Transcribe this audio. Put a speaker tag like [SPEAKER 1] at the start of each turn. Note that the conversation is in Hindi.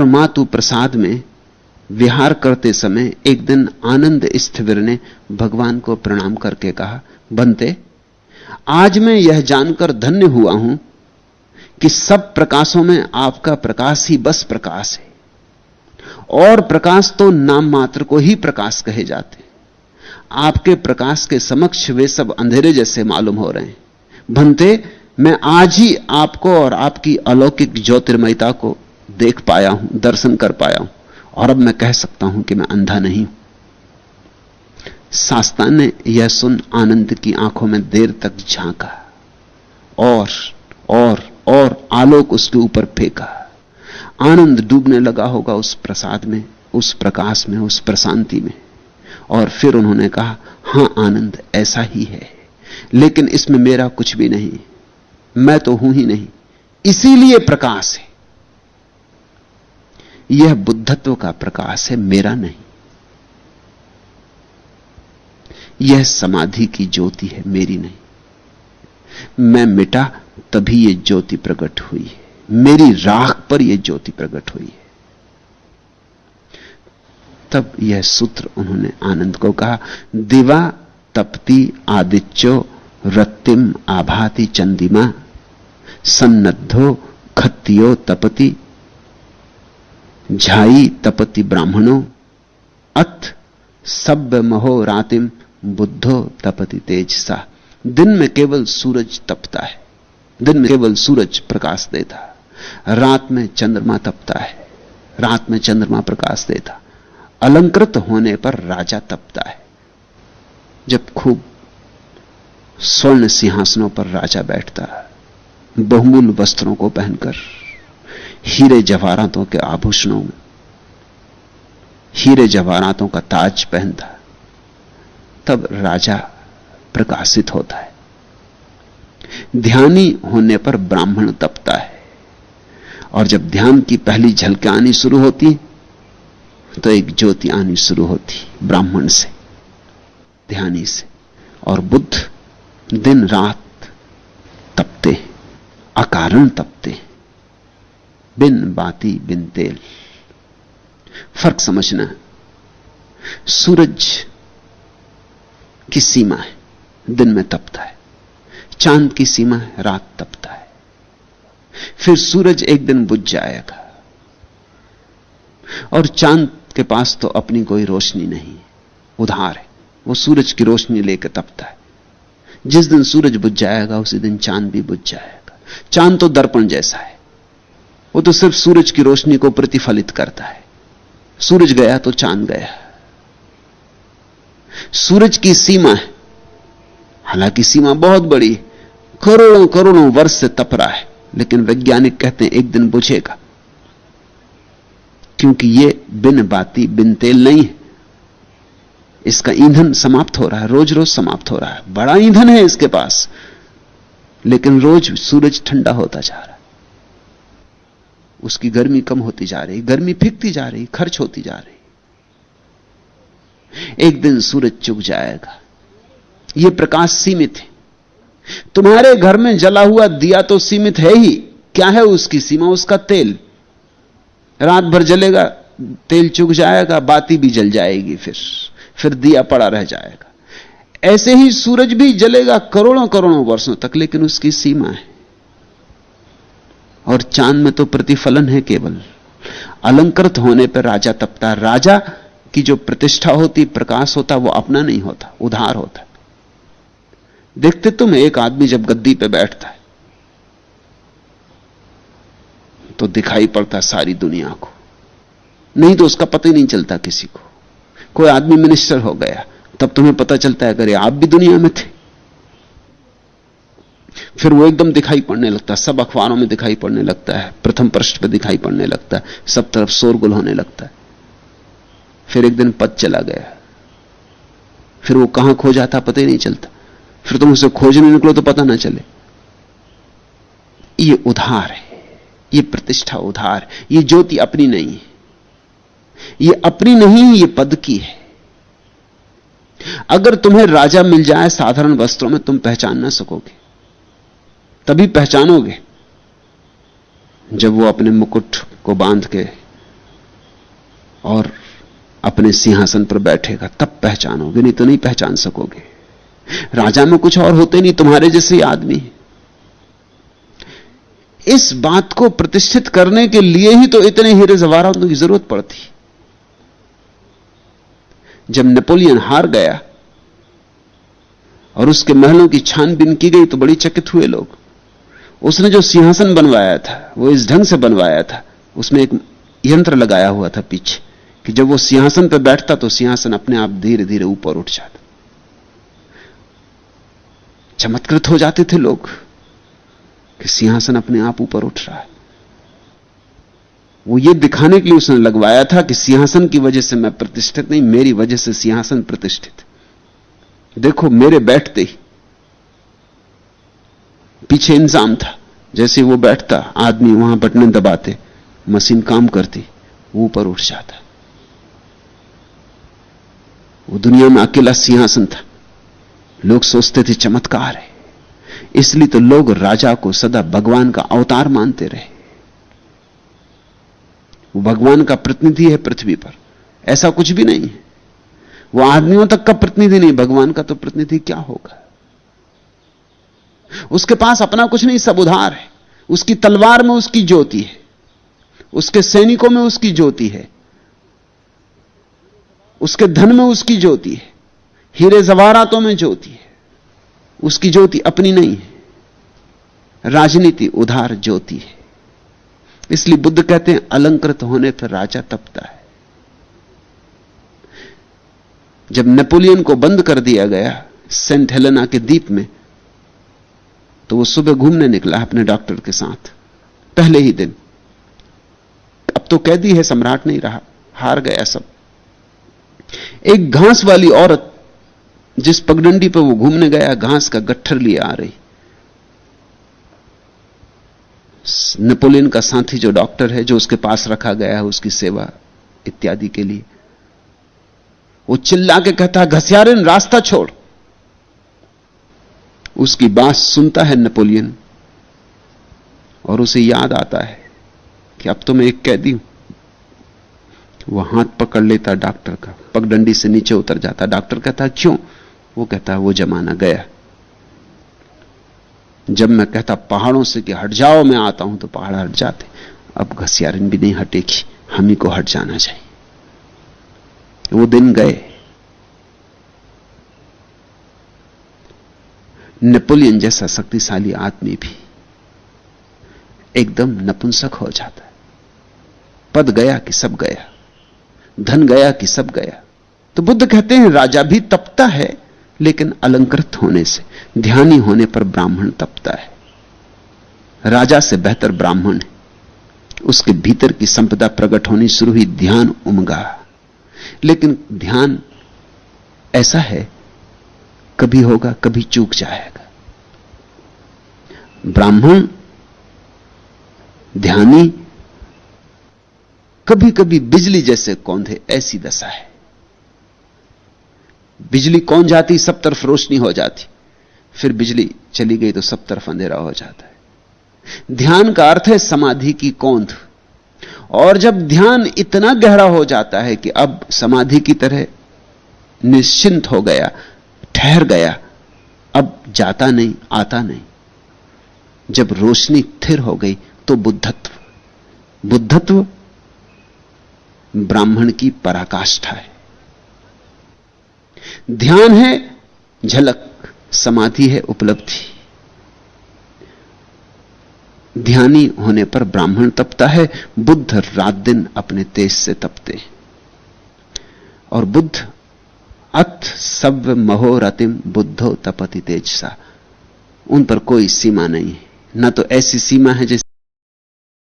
[SPEAKER 1] मातु प्रसाद में विहार करते समय एक दिन आनंद स्थविर ने भगवान को प्रणाम करके कहा, बनते, आज मैं यह जानकर धन्य हुआ हूं कि सब प्रकाशों में आपका प्रकाश ही बस प्रकाश है, और प्रकाश तो नाम मात्र को ही प्रकाश कहे जाते हैं। आपके प्रकाश के समक्ष वे सब अंधेरे जैसे मालूम हो रहे हैं। बनते, मैं आज ही आपको और आपकी अलौकिक ज्योतिर्मयता को देख पाया हूं, दर्शन कर पाया हूं, और अब मैं कह सकता हूं कि मैं अंधा नहीं हूं। शास्ता ने यह सुन आनंद की आंखों में देर तक झांका और आलोक उसके ऊपर फेंका। आनंद डूबने लगा होगा उस प्रसाद में, उस प्रकाश में, उस प्रशांति में। और फिर उन्होंने कहा, हां आनंद, ऐसा ही है, लेकिन इसमें मेरा कुछ भी नहीं, मैं तो हूं ही नहीं, इसीलिए प्रकाश है। यह बुद्धत्व का प्रकाश है, मेरा नहीं। यह समाधि की ज्योति है, मेरी नहीं। मैं मिटा तभी यह ज्योति प्रकट हुई है, मेरी राख पर यह ज्योति प्रकट हुई है। तब यह सूत्र उन्होंने आनंद को कहा, दिवा तपति आदित्यो रत्तिम आभाति चंदिमा सन्नद्धो खत्तियो तपति झाई तपति ब्राह्मणों अथ सब्ब महो रातिम बुद्धो तपति तेजसा। दिन में केवल सूरज तपता है, दिन में केवल सूरज प्रकाश देता, रात में चंद्रमा तपता है, रात में चंद्रमा प्रकाश देता। अलंकृत होने पर राजा तपता है। जब खूब स्वर्ण सिंहासनों पर राजा बैठता है, बहुमूल्य वस्त्रों को पहनकर, हीरे जवाहरातों के आभूषणों में, हीरे जवाहरातों का ताज पहनता, तब राजा प्रकाशित होता है। ध्यानी होने पर ब्राह्मण तपता है, और जब ध्यान की पहली झलकें आनी शुरू होती तो एक ज्योति आनी शुरू होती ब्राह्मण से, ध्यानी से। और बुद्ध दिन रात तपते, अकारण तपते, बिन बाती बिन तेल। फर्क समझना, सूरज की सीमा है, दिन में तपता है। चांद की सीमा है, रात तपता है। फिर सूरज एक दिन बुझ जाएगा, और चांद के पास तो अपनी कोई रोशनी नहीं, उधार है, वो सूरज की रोशनी लेकर तपता है। जिस दिन सूरज बुझ जाएगा उसी दिन चांद भी बुझ जाएगा। चांद तो दर्पण जैसा है, वो तो सिर्फ सूरज की रोशनी को प्रतिफलित करता है। सूरज गया तो चांद गया। सूरज की सीमा है, हालांकि सीमा बहुत बड़ी, करोड़ों करोड़ों वर्ष से तप रहा है, लेकिन वैज्ञानिक कहते हैं एक दिन बुझेगा, क्योंकि यह बिन बाती बिन तेल नहीं है। इसका ईंधन समाप्त हो रहा है, रोज रोज समाप्त हो रहा है। बड़ा ईंधन है इसके पास, लेकिन रोज सूरज ठंडा होता जा रहा है, उसकी गर्मी कम होती जा रही, गर्मी फिकती जा रही, खर्च होती जा रही। एक दिन सूरज चुक जाएगा। यह प्रकाश सीमित है। तुम्हारे घर में जला हुआ दिया तो सीमित है ही, क्या है उसकी सीमा? उसका तेल। रात भर जलेगा, तेल चुक जाएगा, बाती भी जल जाएगी, फिर दिया पड़ा रह जाएगा। ऐसे ही सूरज भी जलेगा करोड़ों करोड़ों वर्षों तक, लेकिन उसकी सीमा है। और चांद में तो प्रतिफलन है केवल। अलंकृत होने पर राजा तपता। राजा की जो प्रतिष्ठा होती, प्रकाश होता, वो अपना नहीं होता, उधार होता। देखते तुम, एक आदमी जब गद्दी पे बैठता है तो दिखाई पड़ता सारी दुनिया को, नहीं तो उसका पता ही नहीं चलता किसी को। कोई आदमी मिनिस्टर हो गया तब तुम्हें पता चलता है, अरे आप भी दुनिया में थे। फिर वो एकदम दिखाई पड़ने लगता है, सब अखबारों में दिखाई पड़ने लगता है, प्रथम पृष्ठ पे दिखाई पड़ने लगता है, सब तरफ शोरगुल होने लगता है। फिर एक दिन पद चला गया, फिर वो कहां खो जाता पता ही नहीं चलता। फिर तुम उसे खोजने निकलो तो पता ना चले। ये उधार है, ये प्रतिष्ठा उधार है, ये ज्योति अपनी नहीं है, ये अपनी नहीं, ये पद की है। अगर तुम्हें राजा मिल जाए साधारण वस्त्रों में, तुम पहचान ना सकोगे। तभी पहचानोगे जब वो अपने मुकुट को बांध के और अपने सिंहासन पर बैठेगा, तब पहचानोगे, नहीं तो नहीं पहचान सकोगे। राजा में कुछ और होते नहीं, तुम्हारे जैसे आदमी। इस बात को प्रतिष्ठित करने के लिए ही तो इतने हीरे जवाहरातों की जरूरत पड़ती। जब नेपोलियन हार गया और उसके महलों की छानबीन की गई तो बड़ी चकित हुए लोग। उसने जो सिंहासन बनवाया था वो इस ढंग से बनवाया था, उसमें एक यंत्र लगाया हुआ था पीछे कि जब वो सिंहासन पर बैठता तो सिंहासन अपने आप धीरे धीरे ऊपर उठ जाता। चमत्कृत हो जाते थे लोग कि सिंहासन अपने आप ऊपर उठ रहा है। वो ये दिखाने के लिए उसने लगवाया था कि सिंहासन की वजह से मैं प्रतिष्ठित नहीं, मेरी वजह से सिंहासन प्रतिष्ठित। देखो मेरे बैठते ही पीछे इंतजाम था, जैसे वो बैठता आदमी वहां बटन दबाते, मशीन काम करती, वो ऊपर उठ जाता। वो दुनिया में अकेला सिंहासन था। लोग सोचते थे चमत्कार है, इसलिए तो लोग राजा को सदा भगवान का अवतार मानते रहे। वो भगवान का प्रतिनिधि है पृथ्वी पर, ऐसा कुछ भी नहीं है। वो आदमियों तक का प्रतिनिधि नहीं, भगवान का तो प्रतिनिधि क्या होगा। उसके पास अपना कुछ नहीं, सब उधार है। उसकी तलवार में उसकी ज्योति है, उसके सैनिकों में उसकी ज्योति है, उसके धन में उसकी ज्योति है, हीरे जवाहरातों में ज्योति है। उसकी ज्योति अपनी नहीं है। राजनीति उधार ज्योति है। इसलिए बुद्ध कहते हैं अलंकृत होने पर राजा तपता है। जब नेपोलियन को बंद कर दिया गया सेंट हेलेना के द्वीप में, तो वो सुबह घूमने निकला अपने डॉक्टर के साथ। पहले ही दिन, अब तो कैदी है, सम्राट नहीं रहा, हार गया सब। एक घास वाली औरत जिस पगडंडी पर वो घूमने गया, घास का गट्ठर लिए आ रही। नेपोलियन का साथी जो डॉक्टर है, जो उसके पास रखा गया है उसकी सेवा इत्यादि के लिए, वो चिल्ला के कहता है, घसियारिन रास्ता छोड़। उसकी बात सुनता है नेपोलियन और उसे याद आता है कि अब तो मैं एक कैदी हूं। वो हाथ पकड़ लेता डॉक्टर का, पगडंडी से नीचे उतर जाता। डॉक्टर कहता क्यों? वो कहता वो जमाना गया जब मैं कहता पहाड़ों से कि हट जाओ, मैं आता हूं तो पहाड़ हट जाते। अब घसियारिन भी नहीं हटेगी, हम ही को हट जाना चाहिए। वो दिन गए। नेपोलियन जैसा शक्तिशाली आदमी भी एकदम नपुंसक हो जाता है। पद गया कि सब गया, धन गया कि सब गया। तो बुद्ध कहते हैं राजा भी तपता है, लेकिन अलंकृत होने से। ध्यानी होने पर ब्राह्मण तपता है। राजा से बेहतर ब्राह्मण है। उसके भीतर की संपदा प्रकट होनी शुरू हुई, ध्यान उमगा। लेकिन ध्यान ऐसा है, कभी होगा कभी चूक जाएगा। ब्राह्मण ध्यानी कभी कभी बिजली जैसे कौंधे, ऐसी दशा है। बिजली कौन जाती, सब तरफ रोशनी हो जाती, फिर बिजली चली गई तो सब तरफ अंधेरा हो जाता है। ध्यान का अर्थ है समाधि की कौंध। और जब ध्यान इतना गहरा हो जाता है कि अब समाधि की तरह निश्चिंत हो गया, ठहर गया, अब जाता नहीं आता नहीं, जब रोशनी स्थिर हो गई, तो बुद्धत्व। बुद्धत्व ब्राह्मण की पराकाष्ठा है। ध्यान है झलक, समाधि है उपलब्धि। ध्यानी होने पर ब्राह्मण तपता है। बुद्ध रात दिन अपने तेज से तपते। और बुद्ध अथ सव्य महोरतिम बुद्धो तपति तेजसा, उन पर कोई सीमा नहीं है। न तो ऐसी सीमा है जैसे